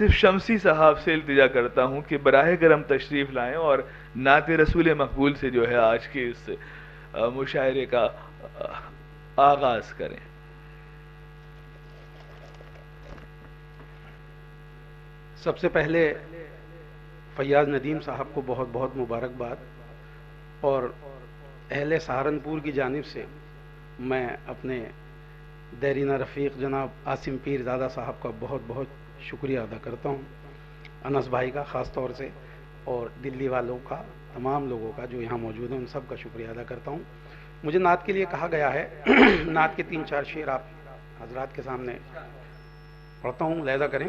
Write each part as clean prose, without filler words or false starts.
آصف شمسی صاحب سے التجا کرتا ہوں کہ براہ کرم تشریف لائیں اور نعت رسول مقبول سے جو ہے آج کے اس مشاعرے کا آغاز کریں. سب سے پہلے فیاض ندیم صاحب کو بہت بہت مبارکباد، اور اہل سہارنپور کی جانب سے میں اپنے دیرینہ رفیق جناب عاصم پیر زادہ صاحب کا بہت بہت شکریہ ادا کرتا ہوں، انس بھائی کا خاص طور سے، اور دلی والوں کا، تمام لوگوں کا جو یہاں موجود ہیں ان سب کا شکریہ ادا کرتا ہوں. مجھے نعت کے لیے کہا گیا ہے. نعت کے 3-4 شعر آپ حضرات کے سامنے پڑھتا ہوں، لہذا کریں.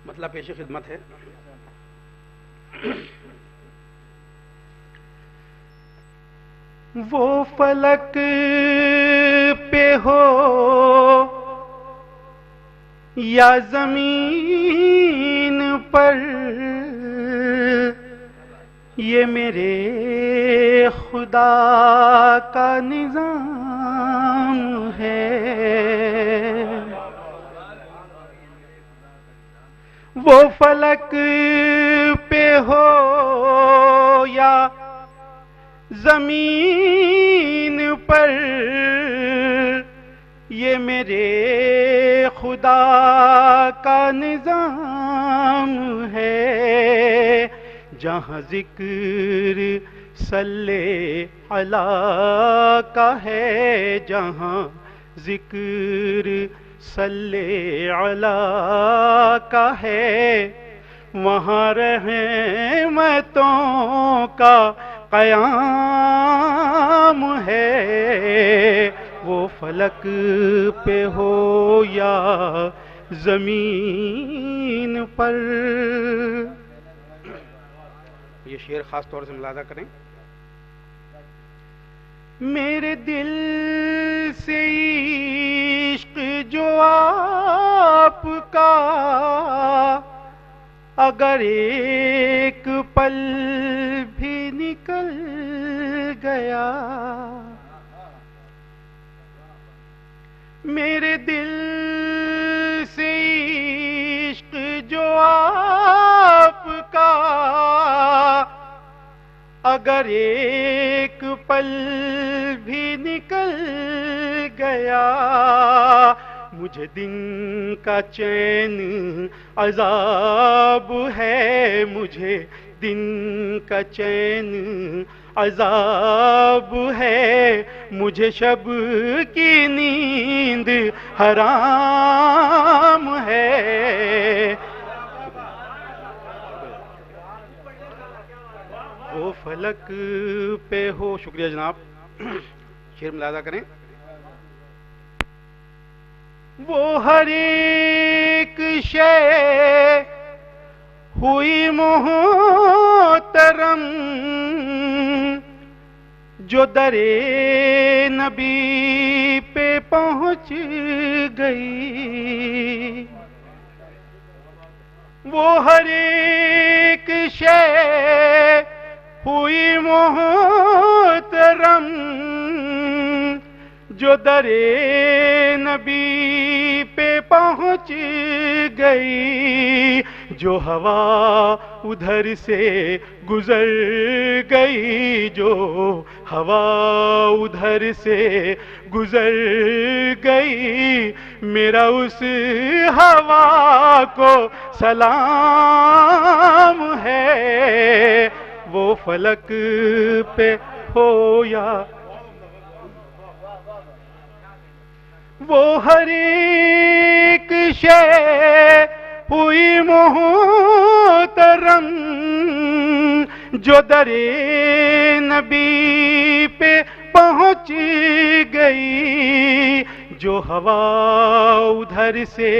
مطلب پیش خدمت ہے. وہ فلک پہ ہو یا زمین پر، یہ میرے خدا کا نظام ہے. وہ فلک پہ ہو یا زمین پر، یہ میرے خدا کا نظام ہے. جہاں ذکر صلی اللہ کا ہے، جہاں ذکر صلی اللہ کا ہے، وہاں رحمتوں کا قیام ہے. وہ فلک پہ ہو یا زمین پر. یہ شعر خاص طور سے ملاحظہ کریں. میرے دل سے عشق جو آپ کا اگر ایک پل بھی نکل گیا، میرے دل سے عشق جو آپ کا اگر ایک پل بھی نکل گیا، مجھے دن کا چین عذاب ہے، مجھے دن کا چین عذاب ہے، مجھے شب کی نیند حرام ہے. وہ فلک پہ ہو. شکریہ جناب. شعر ملاحظہ کریں. وہ ہر ایک شے ہوئی محترم جو درے نبی پہ پہنچ گئی. وہ ہر ایک شے ہوئی محترم جو درے نبی پہ پہنچ گئی. جو ہوا ادھر سے گزر گئی، جو ہوا ادھر سے گزر گئی، میرا اس ہوا کو سلام ہے. وہ فلک پہ ہو یا وہ ہر ایک شے ہوئی محترم جو درے نبی پہ پہنچ گئی. جو ہوا ادھر سے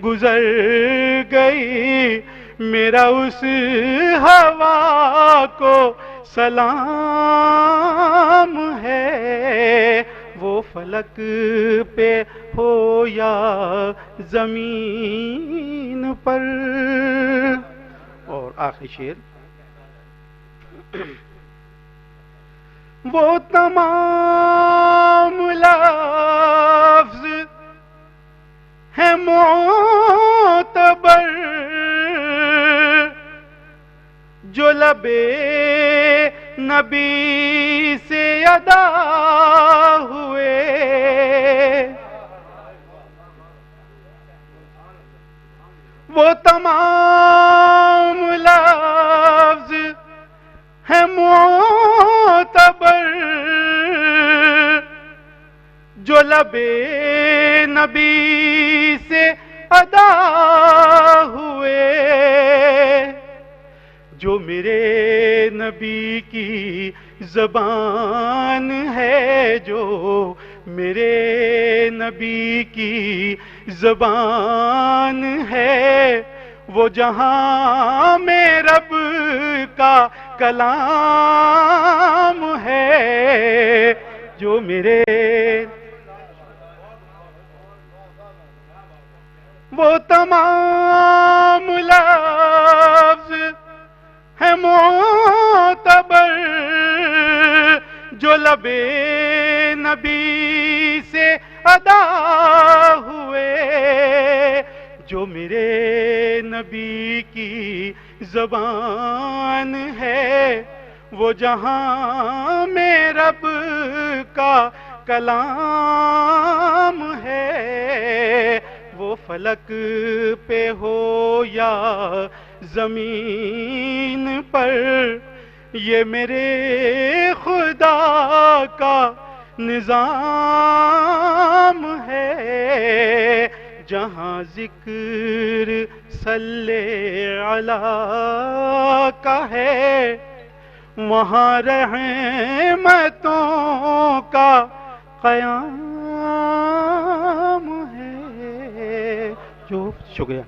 گزر گئی، میرا اس ہوا کو سلام ہے. وہ فلک پہ ہو یا زمین پر. اور آخری شعر. وہ تمام لفظ ہے معتبر جو لبے نبی سے ادا ہوئے، وہ تمام لفظ ہے معتبر جو لبے نبی سے ادا ہوئے، جو میرے نبی کی زبان ہے، جو میرے نبی کی زبان ہے، وہ جہاں میں رب کا کلام ہے، جو میرے وہ تمام لفظ ہے معتبر جو لبے نبی سے ادا ہوئے، جو میرے نبی کی زبان ہے، وہ جہاں میں رب کا کلام ہے، وہ فلک پہ ہو یا زمین پر، یہ میرے خدا کا نظام ہے، جہاں ذکر صلی علیہ کا ہے، وہاں رحمتوں کا قیام ہے۔ جو شکریہ